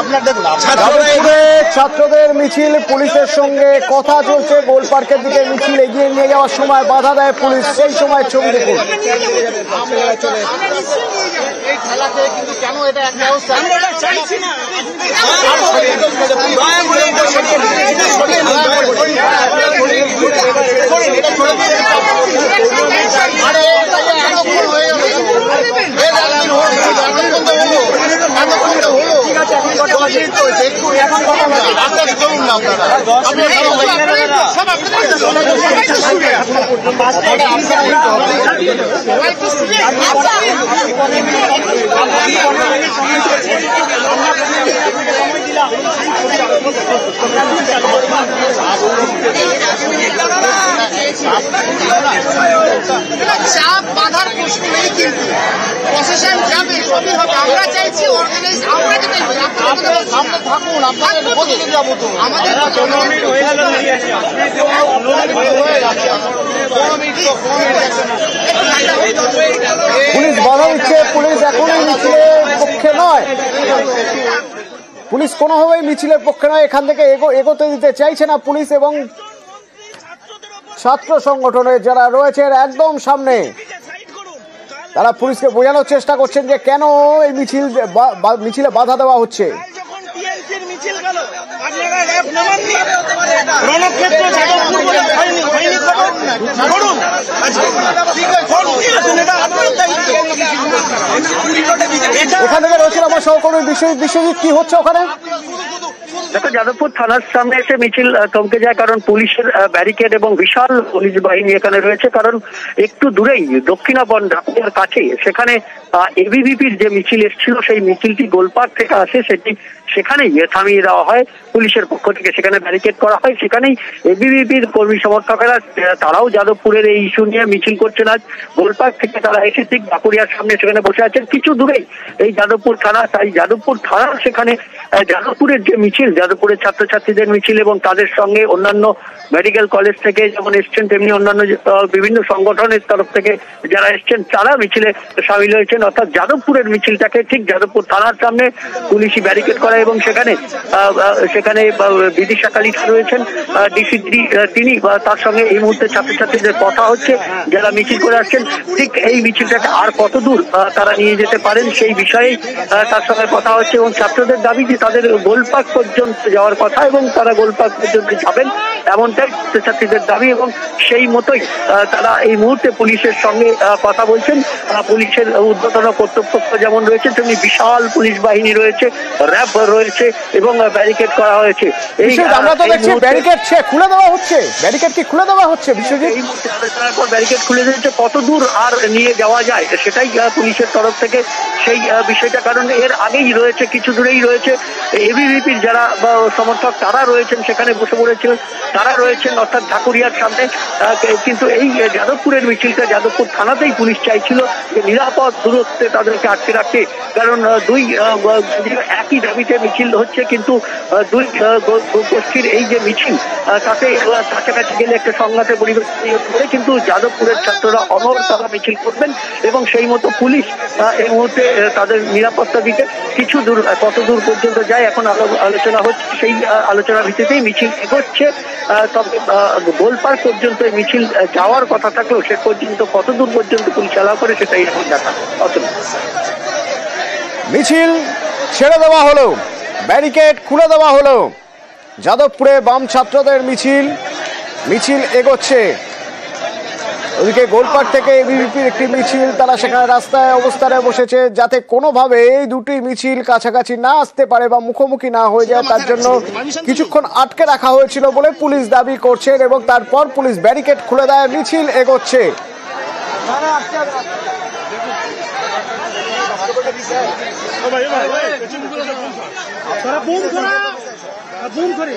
আপনার দেখুন ছাত্রদের মিছিল, পুলিশের সঙ্গে কথা চলছে। গোল পার্কের দিকে মিছিল এগিয়ে নিয়ে যাওয়ার সময় বাধা দেয় পুলিশ, সেই সময় ছবি দেখুন। চাপ বাধার প্রশ্ন নেই, কিন্তু প্রশাসন যাবে, সবই হবে। আমরা চাইছি অর্গানাইজ, আমরা যেতে সামনে থাকুন, আপনাদের বলতে যাবো তো আমাদের পুলিশ বাধা দিচ্ছে। পুলিশ এখনই মিছিলের পক্ষে নয়, পুলিশ কোনোভাবেই মিছিলের পক্ষে নয়, এখান থেকে এগোতে দিতে চাইছে না পুলিশ। এবং ছাত্র সংগঠনের যারা রয়েছে একদম সামনে, তারা পুলিশকে বোঝানোর চেষ্টা করছেন যে কেন এই মিছিলে বাধা দেওয়া হচ্ছে। এখান থেকে রয়েছে আমার সহকর্মী বিশ্বজিৎ, কি হচ্ছে ওখানে? দেখো, যাদবপুর থানার সামনে এসে মিছিল থমকে যায়, কারণ পুলিশের ব্যারিকেড এবং বিশাল পুলিশ বাহিনী এখানে রয়েছে। কারণ একটু দূরেই দক্ষিণাবন ঢাকুরিয়ার কাছে সেখানে এবিভিপির যে মিছিল এসেছিল, সেই মিছিলটি গোলপার্ক থেকে আসে, সেখানেই থামিয়ে দেওয়া হয় পুলিশের পক্ষ থেকে। সেখানে ব্যারিকেড করা হয়, সেখানেই এবিভিপির কর্মী সমর্থকেরা তারাও যাদবপুরের এই ইস্যু নিয়ে মিছিল করছেন। আজ গোলপার্ক থেকে তারা এসে ঠিক ঢাকুরিয়ার সামনে সেখানে বসে আছেন কিছু দূরেই এই যাদবপুর থানা। তাই যাদবপুর থানার সেখানে যাদবপুরের যে মিছিল, যাদবপুরের ছাত্রছাত্রীদের মিছিল এবং তাদের সঙ্গে অন্যান্য মেডিকেল কলেজ থেকে যেমন এসছেন, তেমনি অন্যান্য বিভিন্ন সংগঠনের তরফ থেকে যারা এসছেন তারা মিছিলে সামিল হয়েছেন। অর্থাৎ যাদবপুরের মিছিলটাকে ঠিক যাদবপুর থানার সামনে পুলিশি ব্যারিকেড করা, এবং সেখানে বিদিশা কালিকা রয়েছেন ডিসি, তিনি তার সঙ্গে এই মুহূর্তে ছাত্রছাত্রীদের কথা হচ্ছে যারা মিছিল করে আসছেন, ঠিক এই মিছিলটাকে আর কত দূর তারা নিয়ে যেতে পারেন সেই বিষয়ে তার সঙ্গে কথা হচ্ছে। এবং ছাত্রদের দাবি যে তাদের গোলপার্ক পর্যন্ত যাওয়ার কথা এবং তারা গোলপার্ক পর্যন্ত যাবেন, এমনটাই ছাত্রছাত্রীদের দাবি। এবং সেই মতোই তারা এই মুহূর্তে পুলিশের সঙ্গে কথা বলছেন। পুলিশের ঊর্ধ্বতন কর্তৃপক্ষ যেমন রয়েছে, তেমনি বিশাল পুলিশ বাহিনী রয়েছে, র্যাব রয়েছে এবং ব্যারিকেড করা হয়েছে। আমরা তো দেখছি ব্যারিকেড খুলে দেওয়া হচ্ছে, ব্যারিকেড কি খুলে দেওয়া হচ্ছে বিশ্বজিৎ? এই মুহূর্তে আলোচনার পর ব্যারিকেড খুলে দিয়েছে, কত দূর আর নিয়ে যাওয়া যায় সেটাই পুলিশের তরফ থেকে সেই বিষয়টা। কারণ এর আগেই রয়েছে, কিছু দূরেই রয়েছে এবিভিপির যারা সমর্থক তারা রয়েছেন, সেখানে বসে পড়েছিলেন, তারা রয়েছেন অর্থাৎ ঢাকুরিয়ার সামনে। কিন্তু এই যাদবপুরের মিছিলটা যাদবপুর থানাতেই পুলিশ চাইছিল যে নিরাপদ দূরত্বে তাদেরকে আটকে রাখতে। কারণ দুই একই দাবিতে মিছিল হচ্ছে, কিন্তু দুই গোষ্ঠীর এই যে মিছিল তাতে কাছাকাছি গেলে একটা সংঘাতের পরিবেশ করে, কিন্তু যাদবপুরের ছাত্ররা অনর তারা মিছিল করবেন এবং সেই মতো পুলিশ এই মুহূর্তে তাদের নিরাপত্তা দিতে কিছু দূর, কত দূর পর্যন্ত যায় এখন আলোচনা হচ্ছে। সেই আলোচনার ভিত্তিতেই মিছিল এগোচ্ছে। তবে গোলপার্ক পর্যন্ত মিছিল যাওয়ার কথা থাকলেও সে পর্যন্ত কত দূর পর্যন্ত পুলিশ চালাও করে সেটাই এখন দেখা। মিছিল ছেড়ে দেওয়া হলো, ব্যারিকেড খুলে দেওয়া হলো। যাদবপুরে বাম ছাত্রদের মিছিল এগোচ্ছে। ওদিকে গোলপার্ক থেকে এবিভিপির একটি মিছিল, তারা সেখানে রাস্তায় অবস্থানে বসেছে যাতে কোনোভাবে এই দুটি মিছিল কাছাকাছি না আসতে পারে বা মুখোমুখি না হয়ে যায়, তার জন্য কিছুক্ষণ আটকে রাখা হয়েছিল বলে পুলিশ দাবি করছেন। এবং তারপর পুলিশ ব্যারিকেড খুলে দেয়, মিছিল এগোচ্ছে। বুম করে